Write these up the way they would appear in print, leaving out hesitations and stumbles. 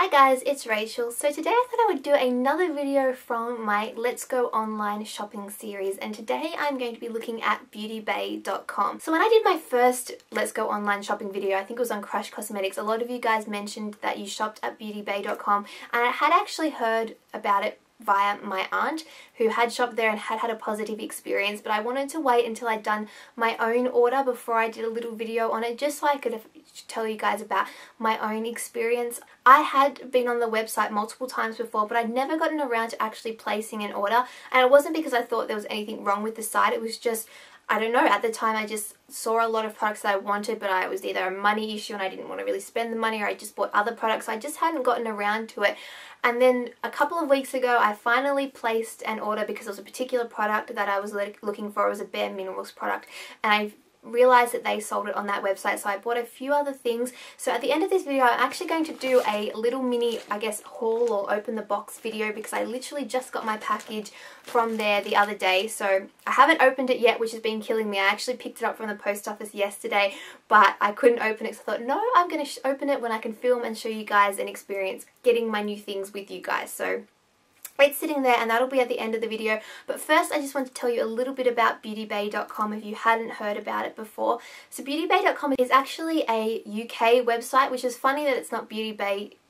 Hi guys, it's Rachel. So today I thought I would do another video from my Let's Go Online shopping series, and today I'm going to be looking at beautybay.com. So when I did my first Let's Go Online shopping video, I think it was on Crush Cosmetics, a lot of you guys mentioned that you shopped at beautybay.com, and I had actually heard about it via my aunt who had shopped there and had a positive experience, but I wanted to wait until I'd done my own order before I did a little video on it, just so I could tell you guys about my own experience. I had been on the website multiple times before, but I'd never gotten around to actually placing an order, and it wasn't because I thought there was anything wrong with the site. It was just, I don't know, at the time I just saw a lot of products that I wanted, but it was either a money issue and I didn't want to really spend the money, or I just bought other products. I just hadn't gotten around to it. And then a couple of weeks ago I finally placed an order because there was a particular product that I was looking for. It was a Bare Minerals product, and I realized that they sold it on that website, so I bought a few other things. So at the end of this video I'm actually going to do a little mini, I guess, haul or open the box video, because I literally just got my package from there the other day. So I haven't opened it yet, which has been killing me. I actually picked it up from the post office yesterday, but I couldn't open it, so I thought, no, I'm going to open it when I can film and show you guys and experience getting my new things with you guys. So it's sitting there, and that'll be at the end of the video. But first I just want to tell you a little bit about beautybay.com if you hadn't heard about it before. So beautybay.com is actually a UK website, which is funny that it's not beautybay.co.uk.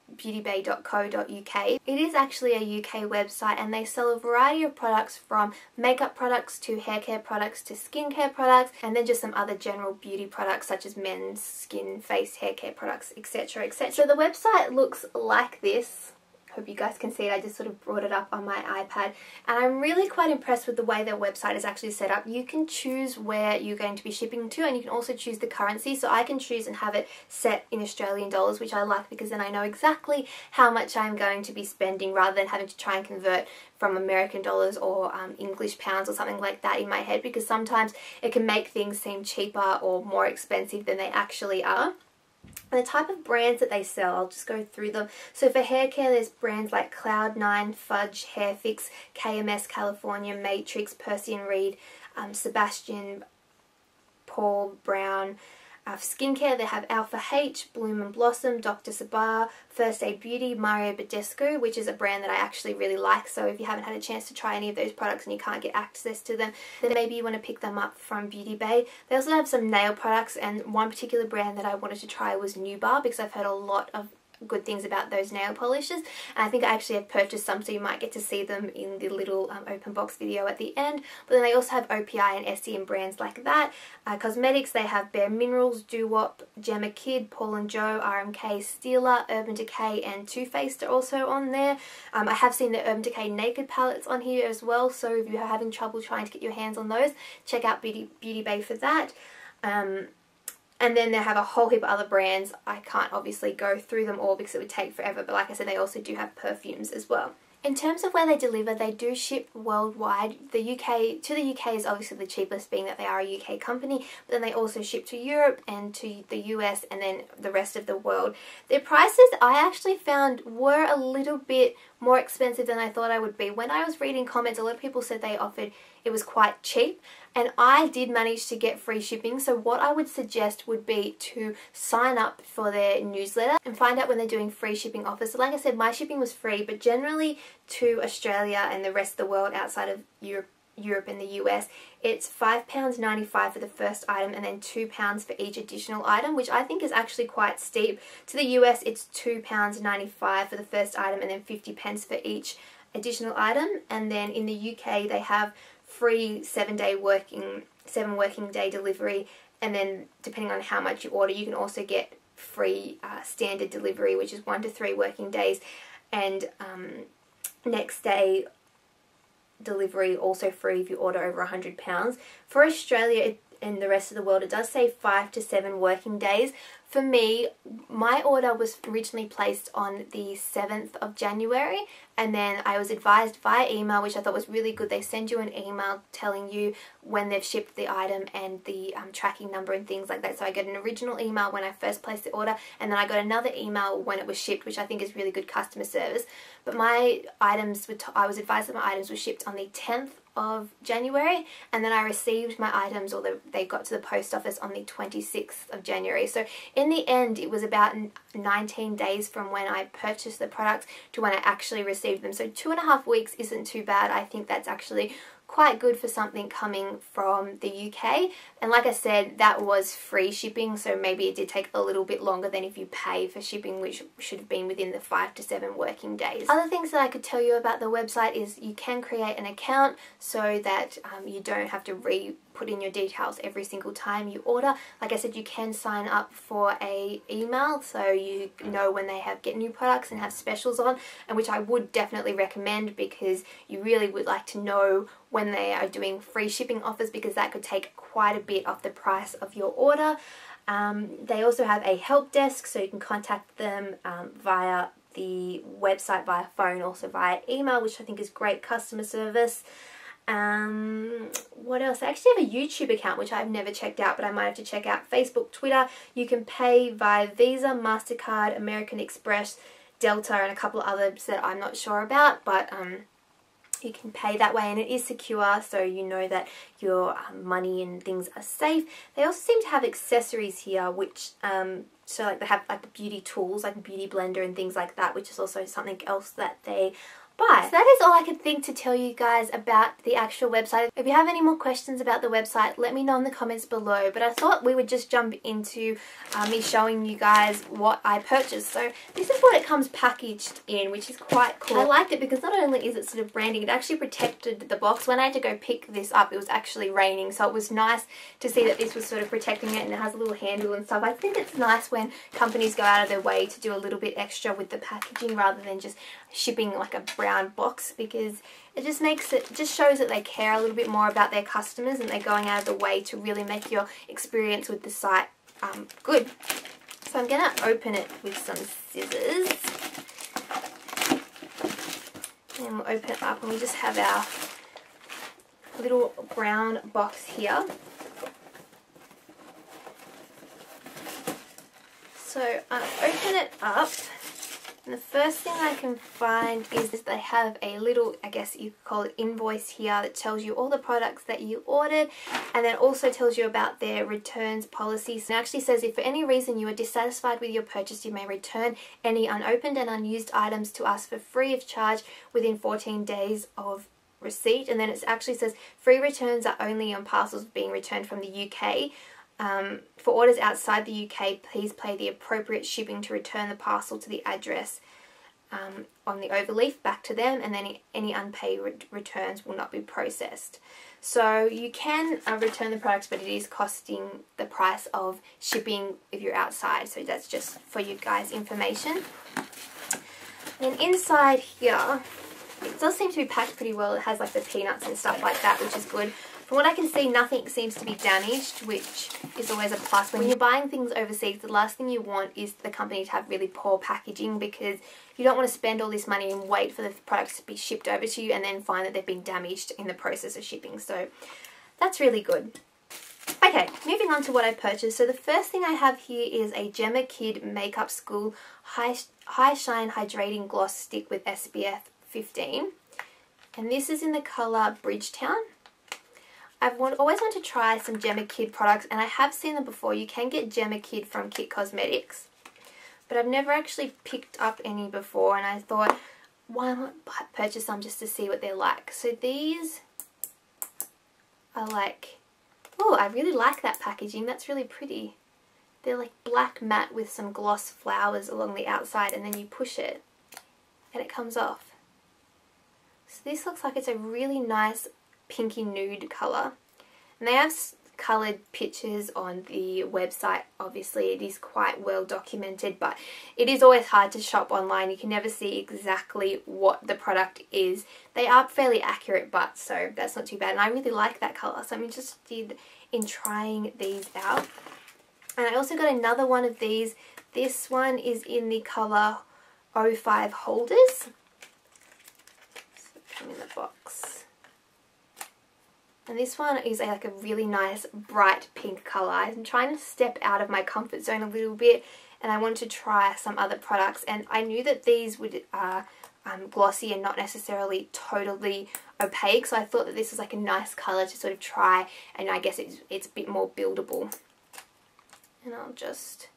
It is actually a UK website, and they sell a variety of products, from makeup products to hair care products to skincare products, and then just some other general beauty products such as men's skin, face, hair care products, etc, etc. So the website looks like this. Hope you guys can see it. I just sort of brought it up on my iPad, and I'm really quite impressed with the way their website is actually set up. You can choose where you're going to be shipping to, and you can also choose the currency. So I can choose and have it set in Australian dollars, which I like, because then I know exactly how much I'm going to be spending, rather than having to try and convert from American dollars or English pounds or something like that in my head, because sometimes it can make things seem cheaper or more expensive than they actually are. And the type of brands that they sell, I'll just go through them. So for hair care, there's brands like Cloud9, Fudge, Hair Fix, KMS, California, Matrix, Percy and Reed, Sebastian, Paul Brown. For skincare, they have Alpha H, Bloom and Blossom, Dr. Sabah, First Aid Beauty, Mario Badescu, which is a brand that I actually really like. So if you haven't had a chance to try any of those products and you can't get access to them, then maybe you want to pick them up from Beauty Bay. They also have some nail products, and one particular brand that I wanted to try was Nubar, because I've heard a lot of good things about those nail polishes, and I think I actually have purchased some, so you might get to see them in the little open box video at the end. But then they also have OPI and Essie and brands like that. Cosmetics, they have Bare Minerals, Doo-Wop, Gemma Kid, Paul and Joe, RMK, Stila, Urban Decay and Too Faced are also on there. I have seen the Urban Decay Naked palettes on here as well, so if you're having trouble trying to get your hands on those, check out Beauty Bay for that. And then they have a whole heap of other brands. I can't obviously go through them all because it would take forever, but like I said, they also do have perfumes as well. In terms of where they deliver, they do ship worldwide. The UK is obviously the cheapest, being that they are a UK company, but then they also ship to Europe and to the US and then the rest of the world. Their prices, I actually found, were a little bit more expensive than I thought I would be. When I was reading comments, a lot of people said they offered it was quite cheap, and I did manage to get free shipping. So what I would suggest would be to sign up for their newsletter and find out when they're doing free shipping offers. So like I said, my shipping was free, but generally to Australia and the rest of the world outside of Europe and the US, it's £5.95 for the first item, and then £2 for each additional item, which I think is actually quite steep. To the US, it's £2.95 for the first item, and then 50 pence for each additional item. And then in the UK, they have free 7 working day delivery, and then depending on how much you order, you can also get free standard delivery, which is 1 to 3 working days, and next day delivery also free if you order over £100. For Australia and the rest of the world, it does say 5 to 7 working days. For me, my order was originally placed on the 7th of January, and then I was advised via email, which I thought was really good. They send you an email telling you when they've shipped the item and the tracking number and things like that. So I got an original email when I first placed the order, and then I got another email when it was shipped, which I think is really good customer service. But my items I was advised that my items were shipped on the 10th of January, and then I received my items, or they got to the post office on the 26th of January. So in the end it was about 19 days from when I purchased the products to when I actually received them. So 2.5 weeks isn't too bad. I think that's actually quite good for something coming from the UK. And like I said, that was free shipping, so maybe it did take a little bit longer than if you pay for shipping, which should have been within the 5 to 7 working days. Other things that I could tell you about the website is you can create an account so that you don't have to put in your details every single time you order. Like I said, you can sign up for a email so you know when they get new products and have specials on, and which I would definitely recommend because you really would like to know when they are doing free shipping offers, because that could take quite a bit off the price of your order. They also have a help desk, so you can contact them via the website, via phone, also via email, which I think is great customer service. What else? I actually have a YouTube account which I've never checked out, but I might have to check out. Facebook, Twitter. You can pay via Visa, MasterCard, American Express, Delta, and a couple of others that I'm not sure about, but you can pay that way, and it is secure, so you know that your money and things are safe. They also seem to have accessories here, which so like they have like the beauty tools, like a beauty blender and things like that, which is also something else that they buy. So that is all I could think to tell you guys about the actual website. If you have any more questions about the website, let me know in the comments below. But I thought we would just jump into me showing you guys what I purchased. So this is what it comes packaged in, which is quite cool. I liked it because not only is it sort of branding, it actually protected the box. When I had to go pick this up, it was actually raining, so it was nice to see that this was sort of protecting it, and it has a little handle and stuff. I think it's nice when companies go out of their way to do a little bit extra with the packaging rather than just shipping like a brown box, because it just shows that they care a little bit more about their customers and they're going out of the way to really make your experience with the site good. So I'm going to open it with some scissors, and we'll open it up, and we just have our little brown box here. So I open it up, and the first thing I can find is they have a little, I guess you could call it, invoice here that tells you all the products that you ordered, and then also tells you about their returns policies. It actually says if for any reason you are dissatisfied with your purchase, you may return any unopened and unused items to us for free of charge within 14 days of receipt. And then it actually says free returns are only on parcels being returned from the UK. For orders outside the UK, please pay the appropriate shipping to return the parcel to the address on the overleaf back to them, and then any unpaid returns will not be processed. So you can return the products, but it is costing the price of shipping if you're outside. So that's just for you guys' information. And inside here, it does seem to be packed pretty well. It has like the peanuts and stuff like that, which is good. From what I can see, nothing seems to be damaged, which is always a plus. When you're buying things overseas, the last thing you want is the company to have really poor packaging, because you don't want to spend all this money and wait for the products to be shipped over to you and then find that they've been damaged in the process of shipping. So that's really good. Okay, moving on to what I purchased. So the first thing I have here is a Gemma Kid Makeup School High Shine Hydrating Gloss Stick with SPF 15. And this is in the colour Bridgetown. I've always wanted to try some Gemma Kid products, and I have seen them before. You can get Gemma Kid from Kit Cosmetics, but I've never actually picked up any before, and I thought, why not purchase some just to see what they're like. So these are like, oh, I really like that packaging. That's really pretty. They're like black matte with some gloss flowers along the outside, and then you push it and it comes off. So this looks like it's a really nice pinky nude colour, and they have coloured pictures on the website. Obviously it is quite well documented, but it is always hard to shop online. You can never see exactly what the product is. They are fairly accurate, but so that's not too bad, and I really like that colour, so I'm interested in trying these out. And I also got another one of these. This one is in the colour 05 Holders. So come in the box. And this one is like a really nice bright pink colour. I'm trying to step out of my comfort zone a little bit, and I wanted to try some other products, and I knew that these would glossy and not necessarily totally opaque, so I thought that this was like a nice colour to sort of try, and I guess it's a bit more buildable. And I'll just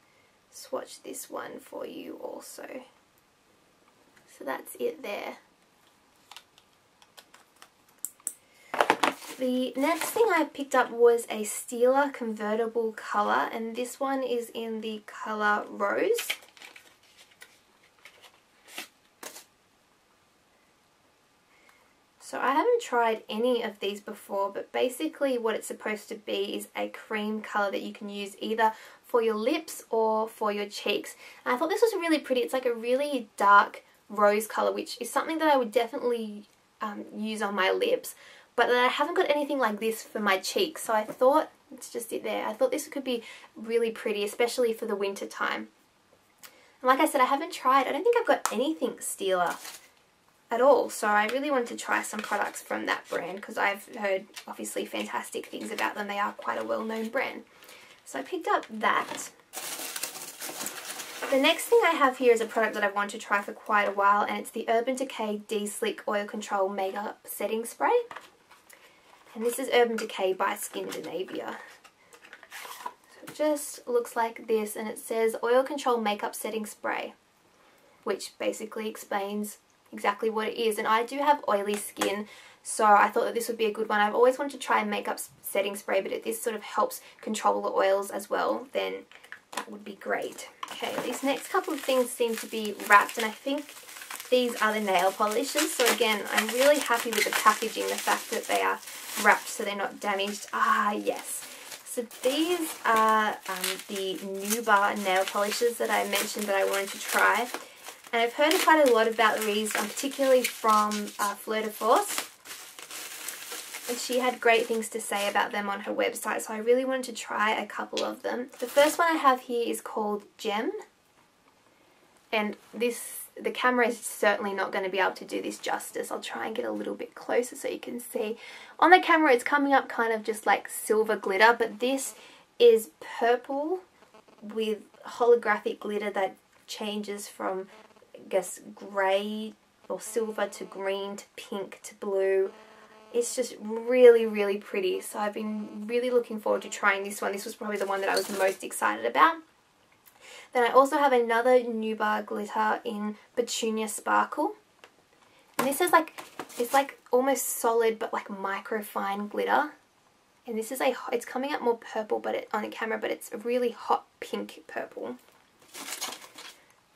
swatch this one for you also. So that's it there. The next thing I picked up was a Stila convertible colour, and this one is in the colour Rose. So I haven't tried any of these before, but basically what it's supposed to be is a cream colour that you can use either for your lips or for your cheeks. And I thought this was really pretty. It's like a really dark rose colour, which is something that I would definitely use on my lips. But I haven't got anything like this for my cheeks, so I thought, it's just it there, I thought this could be really pretty, especially for the winter time. And like I said, I haven't tried, I don't think I've got anything Stila at all, so I really wanted to try some products from that brand because I've heard obviously fantastic things about them. They are quite a well-known brand. So I picked up that. The next thing I have here is a product that I've wanted to try for quite a while, and it's the Urban Decay De-Slick Oil Control Makeup Setting Spray. And this is Urban Decay by Skindinavia. So it just looks like this, and it says Oil Control Makeup Setting Spray, which basically explains exactly what it is. And I do have oily skin, so I thought that this would be a good one. I've always wanted to try a makeup setting spray, but if this sort of helps control the oils as well, then that would be great. Okay, these next couple of things seem to be wrapped, and I think these are the nail polishes. So again, I'm really happy with the packaging, the fact that they are wrapped so they're not damaged. Ah, yes. So these are the Nubar nail polishes that I mentioned that I wanted to try. And I've heard quite a lot about these, particularly from Fleur de Force. And she had great things to say about them on her website, so I really wanted to try a couple of them. The first one I have here is called Gem. And the camera is certainly not going to be able to do this justice. I'll try and get a little bit closer so you can see. On the camera it's coming up kind of just like silver glitter, but this is purple with holographic glitter that changes from, I guess, grey or silver to green to pink to blue. It's just really, really pretty. So I've been really looking forward to trying this one. This was probably the one that I was most excited about. Then I also have another Nubar glitter in Petunia Sparkle. And this is like, it's like almost solid but like microfine glitter. And this is it's coming up more purple on the camera, but it's a really hot pink purple.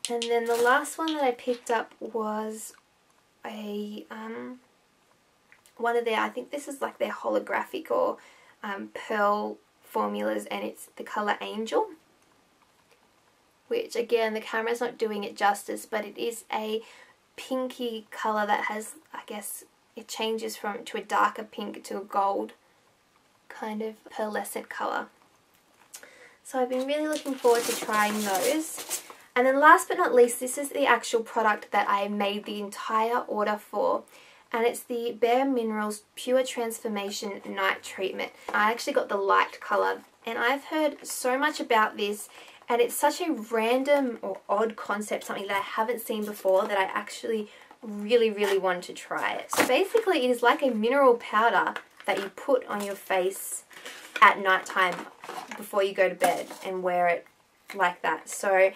And then the last one that I picked up was a one of their, I think this is like their holographic or pearl formulas, and it's the colour Angel, which again the camera's not doing it justice, but it is a pinky colour that has, I guess, it changes to a darker pink to a gold kind of pearlescent colour. So I've been really looking forward to trying those. And then last but not least, this is the actual product that I made the entire order for. And it's the Bare Minerals Pure Transformation Night Treatment. I actually got the light colour, and I've heard so much about this, and it's such a random or odd concept, something that I haven't seen before, that I actually really, really want to try it. So basically it is like a mineral powder that you put on your face at night time before you go to bed and wear it like that. So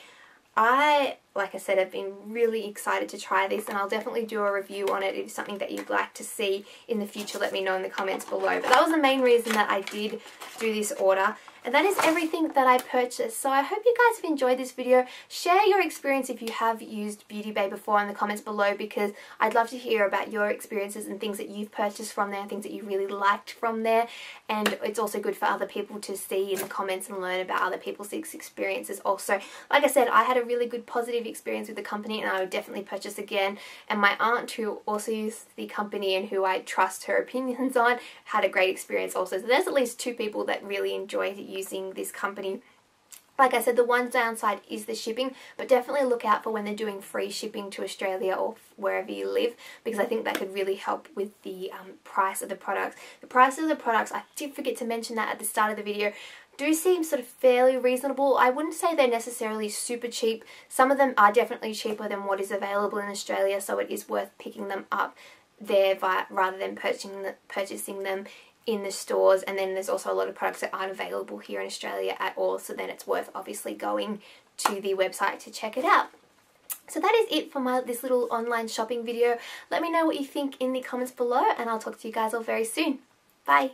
like I said, I've been really excited to try this, and I'll definitely do a review on it. If it's something that you'd like to see in the future, let me know in the comments below. But that was the main reason that I did do this order. And that is everything that I purchased. So I hope you guys have enjoyed this video. Share your experience if you have used Beauty Bay before in the comments below, because I'd love to hear about your experiences and things that you've purchased from there, things that you really liked from there. And it's also good for other people to see in the comments and learn about other people's experiences also. Like I said, I had a really good positive experience with the company, and I would definitely purchase again. And my aunt, who also used the company and who I trust her opinions on, had a great experience also. So there's at least 2 people that really enjoyed using this company. Like I said, the one downside is the shipping, but definitely look out for when they're doing free shipping to Australia or wherever you live, because I think that could really help with the price of the products. The price of the products, I did forget to mention that at the start of the video, do seem sort of fairly reasonable. I wouldn't say they're necessarily super cheap. Some of them are definitely cheaper than what is available in Australia, so it is worth picking them up there rather than purchasing them in the stores. And then there's also a lot of products that aren't available here in Australia at all, so then it's worth obviously going to the website to check it out. So that is it for this little online shopping video. Let me know what you think in the comments below, and I'll talk to you guys all very soon. Bye!